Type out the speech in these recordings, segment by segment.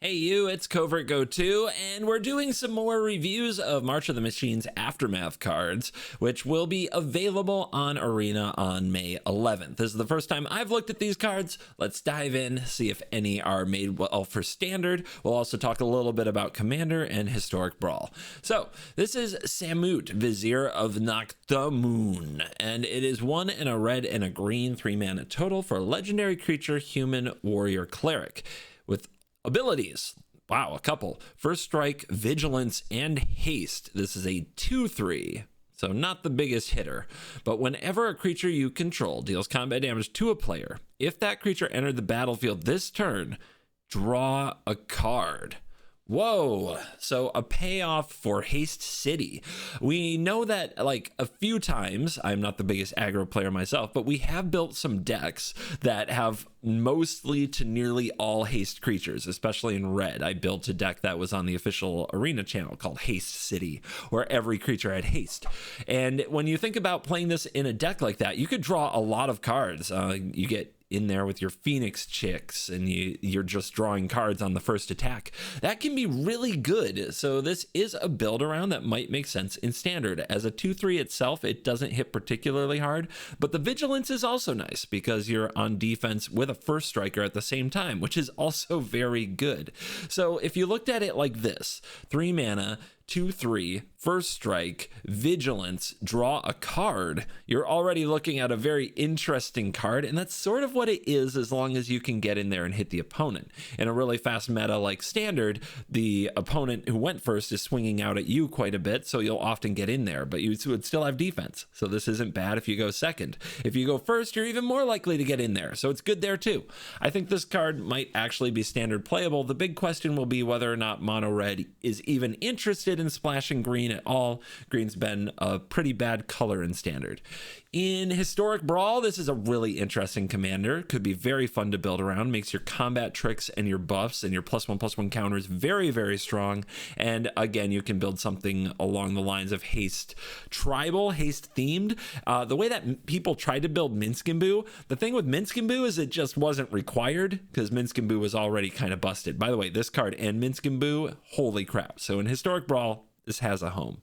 Hey you, it's CovertGo2, and we're doing some more reviews of March of the Machines Aftermath cards, which will be available on Arena on May 11th. This is the first time I've looked at these cards. Let's dive in, see if any are made well for Standard. We'll also talk a little bit about Commander and Historic Brawl. So, this is Samut, Vizier of Noctamoon, and it is 1 and a red and a green, 3 mana total for a legendary creature, human, warrior, cleric, with abilities. Wow, a couple. First Strike, Vigilance, and Haste. This is a 2/3, so not the biggest hitter. But whenever a creature you control deals combat damage to a player, if that creature entered the battlefield this turn, draw a card. Whoa, so a payoff for Haste City. We know that like a few times, I'm not the biggest aggro player myself, but we have built some decks that have mostly to nearly all haste creatures, especially in red. I built a deck that was on the official Arena channel called Haste City, where every creature had haste. And when you think about playing this in a deck like that, you could draw a lot of cards. You get in there with your Phoenix Chicks and you're just drawing cards on the first attack. That can be really good. So this is a build around that might make sense in Standard. As a 2/3 itself, it doesn't hit particularly hard, but the Vigilance is also nice because you're on defense with a first striker at the same time, which is also very good. So if you looked at it like this, 3 mana, 2/3, first strike, vigilance, draw a card, you're already looking at a very interesting card, and that's sort of what it is as long as you can get in there and hit the opponent. In a really fast meta like Standard, the opponent who went first is swinging out at you quite a bit, so you'll often get in there, but you would still have defense. So this isn't bad if you go second. If you go first, you're even more likely to get in there, so it's good there too. I think this card might actually be Standard playable. The big question will be whether or not mono red is even interested in splashing green at all. Green's been a pretty bad color in Standard. In Historic Brawl, this is a really interesting commander. Could be very fun to build around. Makes your combat tricks and your buffs and your +1/+1 counters very, very strong. And again, you can build something along the lines of haste tribal, haste themed. The way that people tried to build Minsc and Boo, the thing with Minsc and Boo is it just wasn't required because Minsc and Boo was already kind of busted. By the way, this card and Minsc and Boo, holy crap. So in Historic Brawl, this has a home.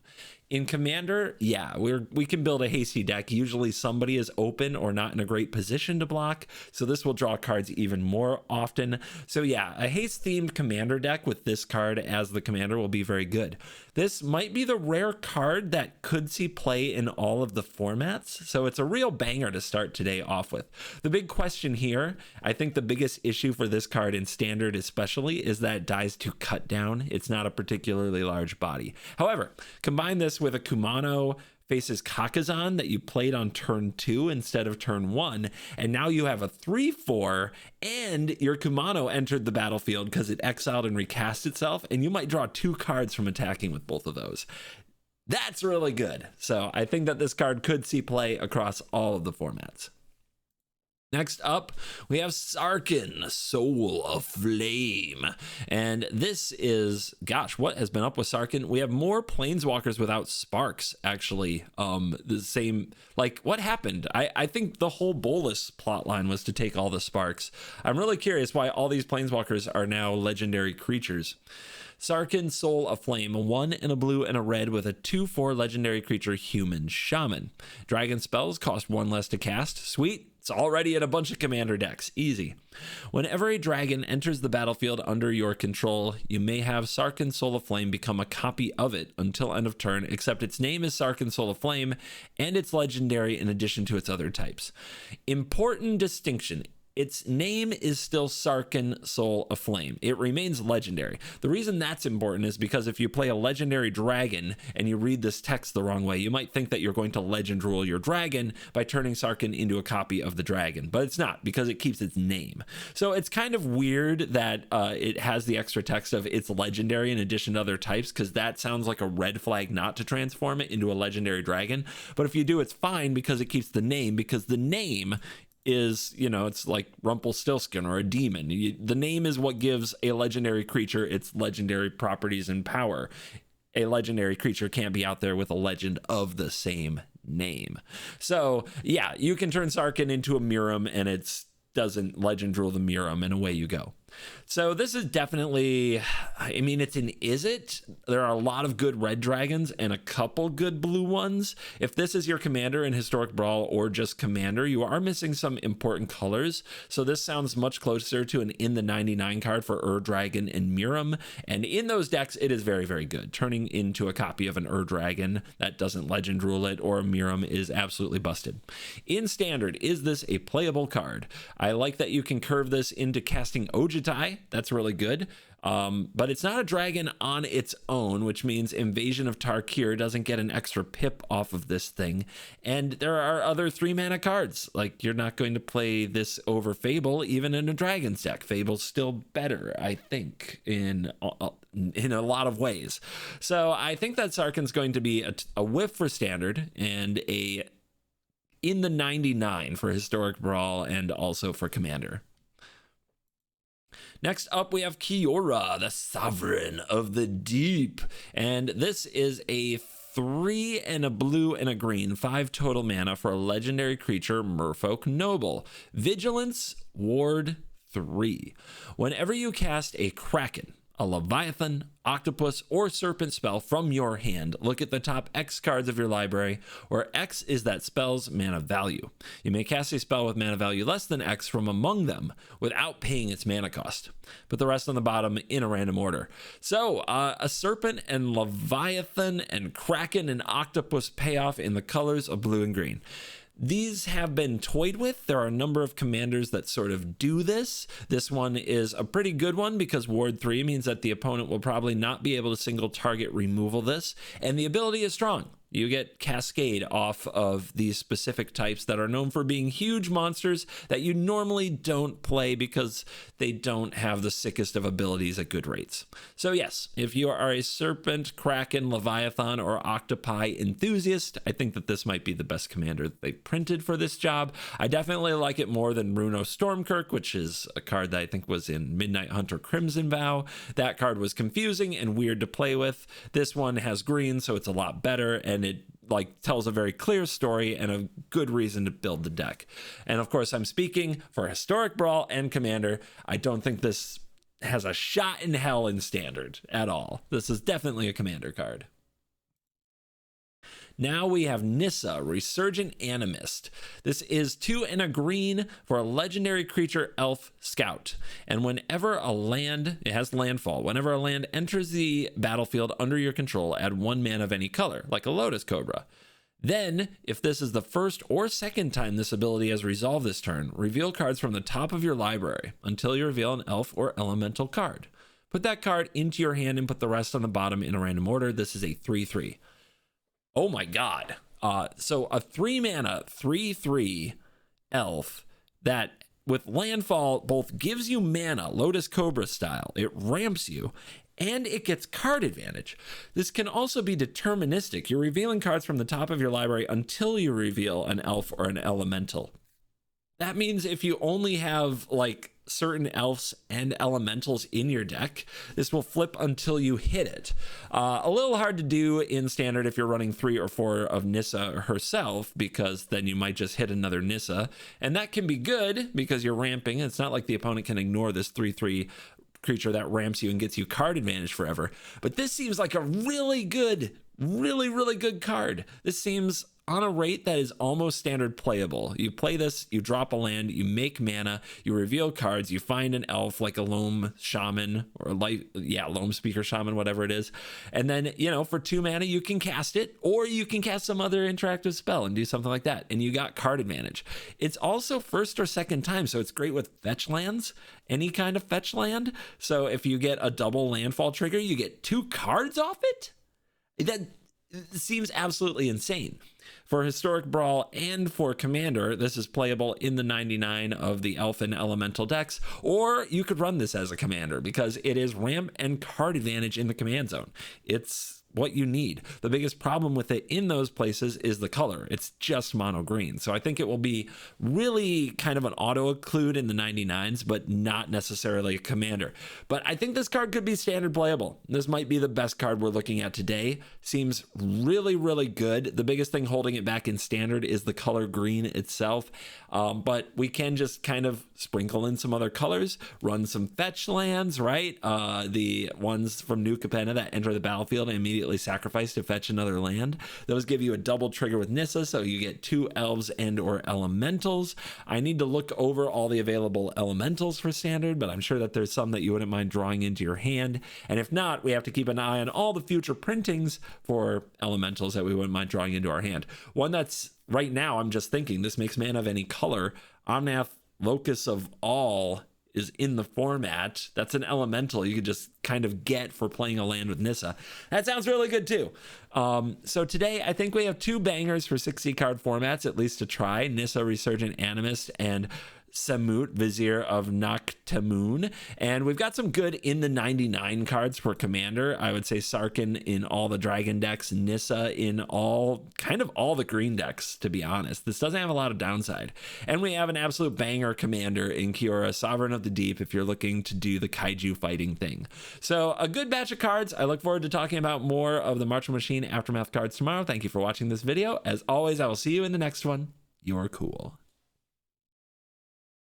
In Commander, yeah, we can build a hasty deck. Usually somebody is open or not in a great position to block, so this will draw cards even more often. So yeah, a haste-themed Commander deck with this card as the commander will be very good. This might be the rare card that could see play in all of the formats, so it's a real banger to start today off with. The big question here, I think the biggest issue for this card in Standard especially, is that it dies to cut down. It's not a particularly large body. However, combine this with a Kumano faces Kakazan that you played on turn 2 instead of turn 1, and now you have a 3/4 and your Kumano entered the battlefield because it exiled and recast itself, and you might draw 2 cards from attacking with both of those. That's really good. So I think that this card could see play across all of the formats. Next up, we have Sarkin, Soul of Flame. And this is, gosh, what has been up with Sarkin? We have more Planeswalkers without sparks, actually. The same, like, what happened? I think the whole Bolus plotline was to take all the sparks. I'm really curious why all these Planeswalkers are now legendary creatures. Sarkin, Soul of Flame, a 1 and a blue and a red with a 2/4 legendary creature, human shaman. Dragon spells cost 1 less to cast. Sweet. It's already in a bunch of commander decks. Easy. Whenever a dragon enters the battlefield under your control, you may have Sarkin, Soul of Flame become a copy of it until end of turn, except its name is Sarkin, Soul of Flame, and it's legendary in addition to its other types. Important distinction. Its name is still Sarkin, Soul of Flame. It remains legendary. The reason that's important is because if you play a legendary dragon and you read this text the wrong way, you might think that you're going to legend rule your dragon by turning Sarkin into a copy of the dragon, but it's not because it keeps its name. So it's kind of weird that it has the extra text of it's legendary in addition to other types, because that sounds like a red flag not to transform it into a legendary dragon. But if you do, it's fine because it keeps the name, because the name is, you know, it's like Rumpelstiltskin or a demon. The name is what gives a legendary creature its legendary properties and power. A legendary creature can't be out there with a legend of the same name. So yeah, you can turn Sarkin into a Miram and it's doesn't legend rule the Miram, and away you go. So this is definitely, I mean, it's an is it? There are a lot of good red dragons and a couple good blue ones. If this is your commander in Historic Brawl or just commander, you are missing some important colors. So this sounds much closer to an in the 99 card for Dragon and Miram. And in those decks, it is very, very good. Turning into a copy of an Dragon that doesn't legend rule it or a Miram is absolutely busted. In standard, is this a playable card? I like that you can curve this into casting Ojutai. That's really good. But it's not a dragon on its own, which means Invasion of Tarkir doesn't get an extra pip off of this thing. And there are other 3-mana cards. Like, you're not going to play this over Fable, even in a Dragon's deck. Fable's still better, I think, in a lot of ways. So I think that Sarkin's going to be a whiff for standard and a in the 99 for Historic Brawl and also for Commander. Next up, we have Kiora, the Sovereign of the Deep. And this is a 3 and a blue and a green, 5 total mana for a legendary creature, Merfolk Noble. Vigilance, Ward 3. Whenever you cast a Kraken, a Leviathan, Octopus, or Serpent spell from your hand, look at the top X cards of your library, where X is that spell's mana value. You may cast a spell with mana value less than X from among them without paying its mana cost. Put the rest on the bottom in a random order. So a Serpent and Leviathan and Kraken and Octopus payoff in the colors of blue and green. These have been toyed with. There are a number of commanders that sort of do this. This one is a pretty good one because Ward 3 means that the opponent will probably not be able to single target removal this, and the ability is strong. You get Cascade off of these specific types that are known for being huge monsters that you normally don't play because they don't have the sickest of abilities at good rates. So yes, if you are a Serpent, Kraken, Leviathan, or Octopi enthusiast, I think that this might be the best commander that they printed for this job. I definitely like it more than Runo Stormkirk, which is a card that I think was in Midnight Hunter Crimson Vow. That card was confusing and weird to play with. This one has green, so it's a lot better, and it like tells a very clear story and a good reason to build the deck. And of course, I'm speaking for Historic Brawl and Commander. I don't think this has a shot in hell in standard at all. This is definitely a Commander card. Now we have NISSA, Resurgence Animist. This is 2 and a green for a legendary creature elf scout. And whenever a land, it has landfall, whenever a land enters the battlefield under your control, add 1 mana of any color, like a Lotus Cobra. Then, if this is the first or second time this ability has resolved this turn, reveal cards from the top of your library until you reveal an elf or elemental card. Put that card into your hand and put the rest on the bottom in a random order. This is a 3/3. Oh my god. So a 3-mana 3/3 elf that with landfall both gives you mana, Lotus Cobra style, it ramps you, and it gets card advantage. This can also be deterministic. You're revealing cards from the top of your library until you reveal an elf or an elemental. That means if you only have like certain elves and elementals in your deck, this will flip until you hit it. A little hard to do in standard if you're running 3 or 4 of NISSA herself, because then you might just hit another NISSA, and that can be good because you're ramping. It's not like the opponent can ignore this 3/3 creature that ramps you and gets you card advantage forever. But this seems like a really good card. This seems on a rate that is almost standard playable. You play this, you drop a land, you make mana, you reveal cards, you find an elf like a Loam Shaman or Loam Speaker Shaman, whatever it is. And then, you know, for 2 mana, you can cast it, or you can cast some other interactive spell and do something like that. And you got card advantage. It's also first or second time, so it's great with fetch lands, any kind of fetch land. So if you get a double landfall trigger, you get 2 cards off it? That seems absolutely insane. For Historic Brawl and for Commander, this is playable in the 99 of the Elf and Elemental decks, or you could run this as a Commander because it is ramp and card advantage in the command zone. It's what you need. The biggest problem with it in those places is the color. It's just mono green. So I think it will be really kind of an auto occlude in the 99s, but not necessarily a commander. But I think this card could be standard playable. This might be the best card we're looking at today. Seems really, really good. The biggest thing holding it back in standard is the color green itself. But we can just kind of sprinkle in some other colors, run some fetch lands, right? The ones from New Capenna that enter the battlefield and immediately sacrifice to fetch another land. Those give you a double trigger with Nissa, so you get 2 elves and or elementals. I need to look over all the available elementals for standard, but I'm sure that there's some that you wouldn't mind drawing into your hand. And if not, we have to keep an eye on all the future printings for elementals that we wouldn't mind drawing into our hand. One that's right now, I'm just thinking this makes mana of any color. Omnath, Locus of All is in the format. That's an elemental you could just kind of get for playing a land with Nissa. That sounds really good too. So today I think we have 2 bangers for 60 card formats, at least to try. Nissa Resurgent Animist and Samut, Vizier of Naktamun. And we've got some good in the 99 cards for Commander. I would say Sarkin in all the Dragon decks, Nissa in kind of all the green decks, to be honest. This doesn't have a lot of downside. And we have an absolute banger Commander in Kiora, Sovereign of the Deep, if you're looking to do the kaiju fighting thing. So a good batch of cards. I look forward to talking about more of the March of the Machine Aftermath cards tomorrow. Thank you for watching this video. As always, I will see you in the next one. You're cool.